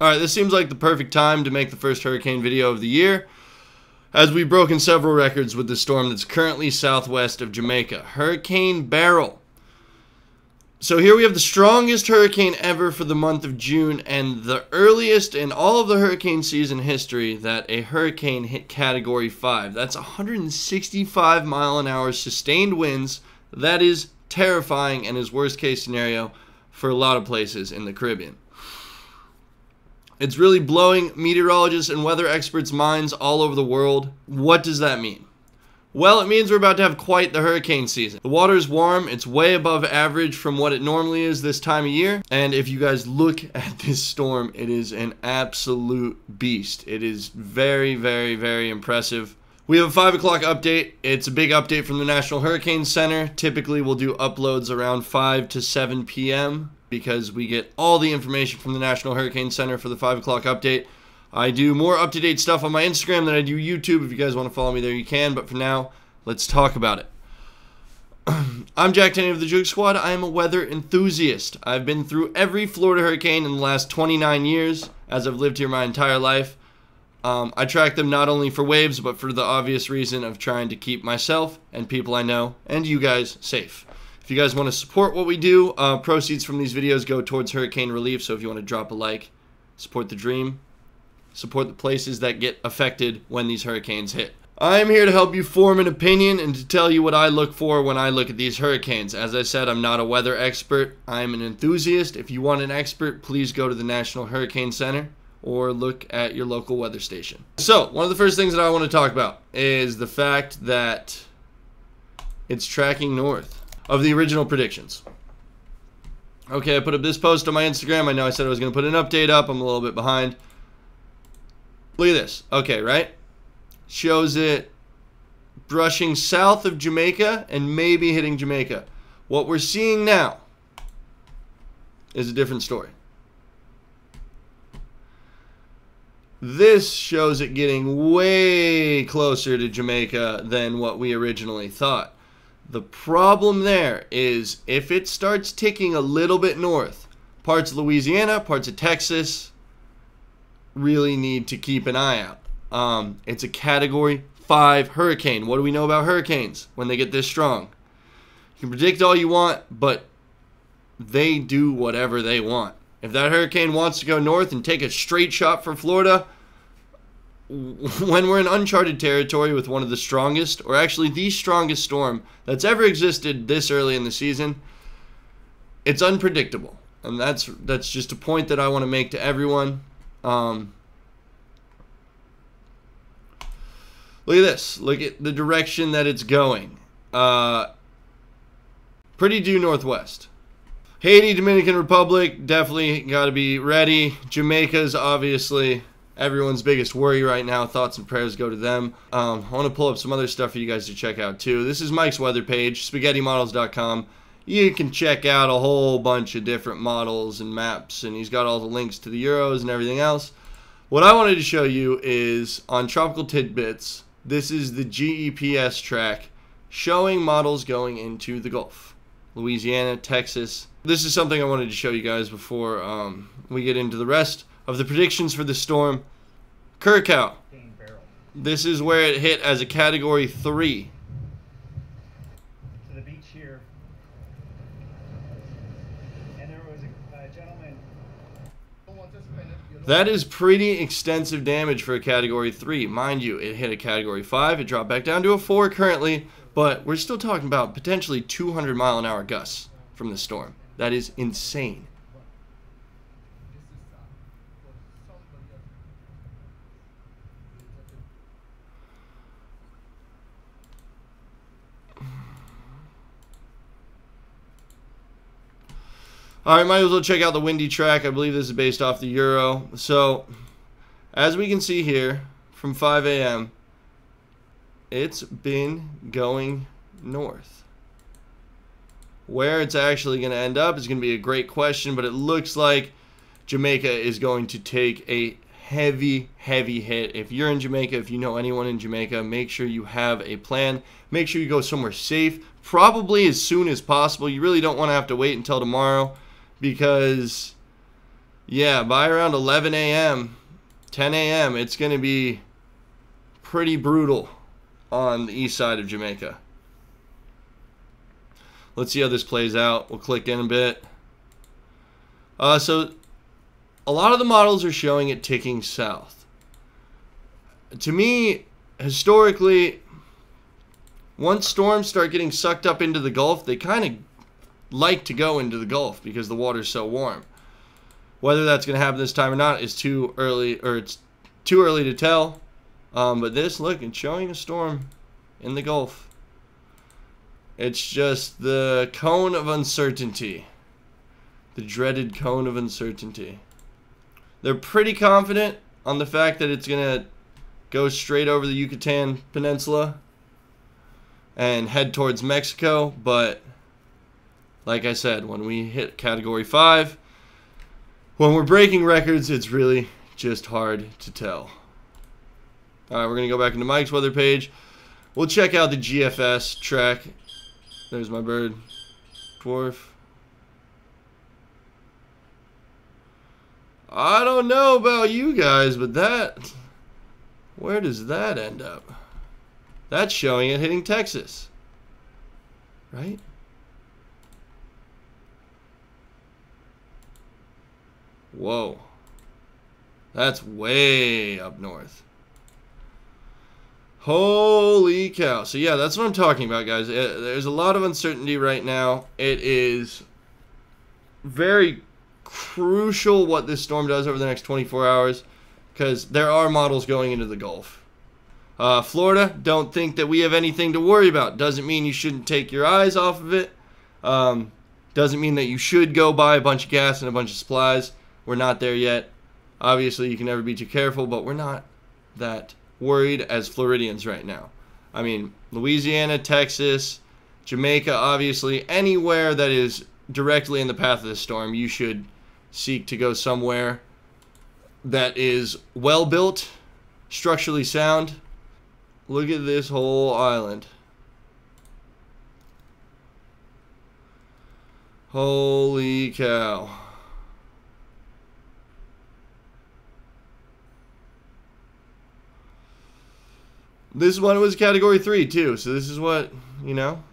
Alright, this seems like the perfect time to make the first hurricane video of the year, as we've broken several records with the storm that's currently southwest of Jamaica, Hurricane Beryl. So here we have the strongest hurricane ever for the month of June, and the earliest in all of the hurricane season history that a hurricane hit Category 5. That's 165 mile an hour sustained winds. That is terrifying and is worst case scenario for a lot of places in the Caribbean. It's really blowing meteorologists and weather experts' minds all over the world. What does that mean? Well, it means we're about to have quite the hurricane season. The water is warm. It's way above average from what it normally is this time of year. And if you guys look at this storm, it is an absolute beast. It is very, very, very impressive. We have a 5 o'clock update. It's a big update from the National Hurricane Center. Typically, we'll do uploads around 5 to 7 p.m. because we get all the information from the National Hurricane Center for the 5 o'clock update. I do more up-to-date stuff on my Instagram than I do YouTube. If you guys want to follow me there, you can. But for now, let's talk about it. I'm Jack Tenney of the JoogSquad. I am a weather enthusiast. I've been through every Florida hurricane in the last 29 years, as I've lived here my entire life. I track them not only for waves, but for the obvious reason of trying to keep myself and people I know and you guys safe. If you guys want to support what we do, proceeds from these videos go towards hurricane relief. So if you want to drop a like, support the dream, support the places that get affected when these hurricanes hit. I am here to help you form an opinion and to tell you what I look for when I look at these hurricanes. As I said, I'm not a weather expert. I'm an enthusiast. If you want an expert, please go to the National Hurricane Center or look at your local weather station. So, one of the first things that I want to talk about is the fact that it's tracking north of the original predictions. Okay, I put up this post on my Instagram. I know I said I was going to put an update up. I'm a little bit behind. Look at this. Okay, right? Shows it brushing south of Jamaica and maybe hitting Jamaica. What we're seeing now is a different story. This shows it getting way closer to Jamaica than what we originally thought. The problem there is if it starts ticking a little bit north, parts of Louisiana, parts of Texas really need to keep an eye out. It's a Category 5 hurricane. What do we know about hurricanes when they get this strong? You can predict all you want, but they do whatever they want. If that hurricane wants to go north and take a straight shot for Florida, when we're in uncharted territory with one of the strongest, or actually the strongest storm that's ever existed this early in the season, it's unpredictable. And that's just a point that I want to make to everyone. Look at this. Look at the direction that it's going. Pretty due northwest. Haiti, Dominican Republic, definitely got to be ready. Jamaica's obviously everyone's biggest worry right now. Thoughts and prayers go to them. I want to pull up some other stuff for you guys to check out too. This is Mike's weather page, spaghettymodels.com. You can check out a whole bunch of different models and maps, and he's got all the links to the Euros and everything else. What I wanted to show you is on Tropical Tidbits, this is the GPS track showing models going into the Gulf. Louisiana, Texas. This is something I wanted to show you guys before we get into the rest of the predictions for the storm. Curacao. This is where it hit as a Category 3. To the beach here. And there was a gentleman. That is pretty extensive damage for a Category 3. Mind you, it hit a Category 5. It dropped back down to a 4 currently. But we're still talking about potentially 200 mile an hour gusts from the storm. That is insane. Alright, might as well check out the windy track. I believe this is based off the Euro. So, as we can see here, from 5 a.m., it's been going north. Where it's actually going to end up is going to be a great question, but it looks like Jamaica is going to take a heavy, heavy hit. If you're in Jamaica, if you know anyone in Jamaica, make sure you have a plan. Make sure you go somewhere safe, probably as soon as possible. You really don't want to have to wait until tomorrow, because Yeah, by around 11 a.m., 10 a.m., it's going to be pretty brutal on the east side of Jamaica. Let's see how this plays out. We'll click in a bit. So a lot of the models are showing it ticking south. To me, historically, once storms start getting sucked up into the Gulf, they kind of like to go into the Gulf because the water's so warm. Whether that's going to happen this time or not is too early, or it's too early to tell. But this, look, it's showing a storm in the Gulf. It's just the cone of uncertainty. The dreaded cone of uncertainty. They're pretty confident on the fact that it's going to go straight over the Yucatan Peninsula and head towards Mexico, but like I said, when we hit Category 5, when we're breaking records, it's really just hard to tell. Alright, we're going to go back into Mike's weather page. We'll check out the GFS track. There's my bird. Dwarf. I don't know about you guys, but that... where does that end up? That's showing it hitting Texas. Right? Whoa. That's way up north. Holy cow. So yeah, that's what I'm talking about, guys. There's a lot of uncertainty right now. It is very crucial what this storm does over the next 24 hours because there are models going into the Gulf. Florida, don't think that we have anything to worry about. Doesn't mean you shouldn't take your eyes off of it. Doesn't mean that you should go buy a bunch of gas and a bunch of supplies. We're not there yet. Obviously, you can never be too careful, but we're not that worried as Floridians right now. I mean, Louisiana, Texas, Jamaica, obviously, anywhere that is directly in the path of the storm, you should seek to go somewhere that is well built, structurally sound. Look at this whole island. Holy cow. This one was Category 3 too, so this is what, you know,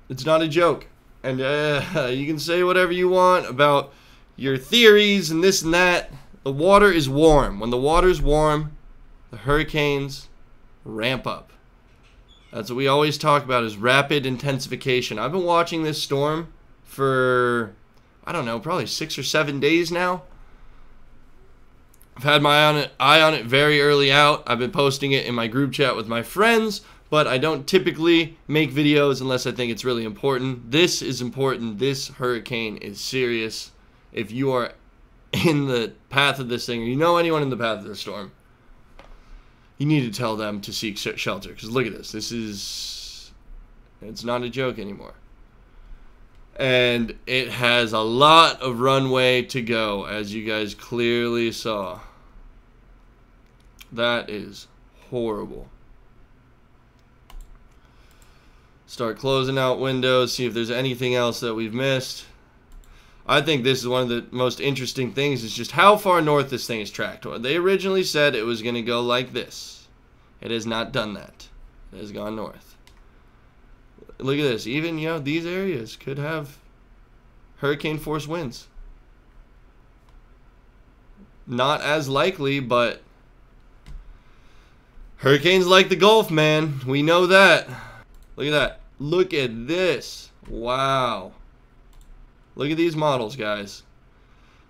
it's not a joke. And you can say whatever you want about your theories and this and that. The water is warm. When the water's warm, the hurricanes ramp up. That's what we always talk about, is rapid intensification. I've been watching this storm for, I don't know, probably 6 or 7 days now. I've had my eye on it very early out. I've been posting it in my group chat with my friends, but I don't typically make videos unless I think it's really important. This is important. This hurricane is serious. If you are in the path of this thing, or you know anyone in the path of the storm, you need to tell them to seek shelter. Because look at this. It's not a joke anymore. And it has a lot of runway to go, as you guys clearly saw. That is horrible. Start closing out windows, see if there's anything else that we've missed. I think this is one of the most interesting things, is just how far north this thing is tracked. They originally said it was going to go like this. It has not done that. It has gone north. Look at this. Even, you know, these areas could have hurricane force winds. Not as likely, but hurricanes like the Gulf, man. We know that. Look at that. Look at this. Wow. Look at these models, guys.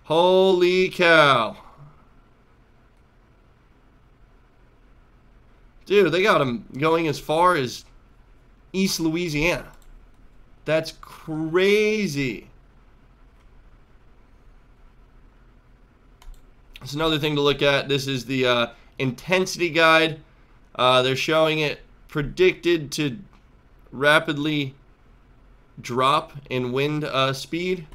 Holy cow. Dude, they got them going as far as East Louisiana. That's crazy. That's another thing to look at. This is the intensity guide. They're showing it predicted to rapidly drop in wind speed.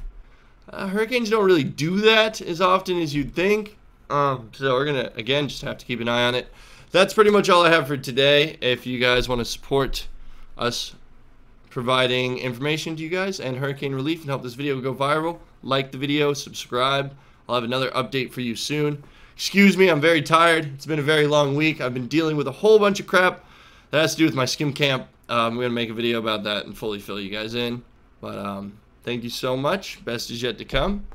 Hurricanes don't really do that as often as you'd think. So we're going to, again, just have to keep an eye on it. That's pretty much all I have for today. If you guys want to support us providing information to you guys and hurricane relief and help this video go viral, like the video, subscribe. I'll have another update for you soon. Excuse me, I'm very tired. It's been a very long week. I've been dealing with a whole bunch of crap that has to do with my skim camp. I'm going to make a video about that and fully fill you guys in. But thank you so much. Best is yet to come.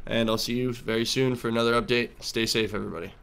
And I'll see you very soon for another update. Stay safe, everybody.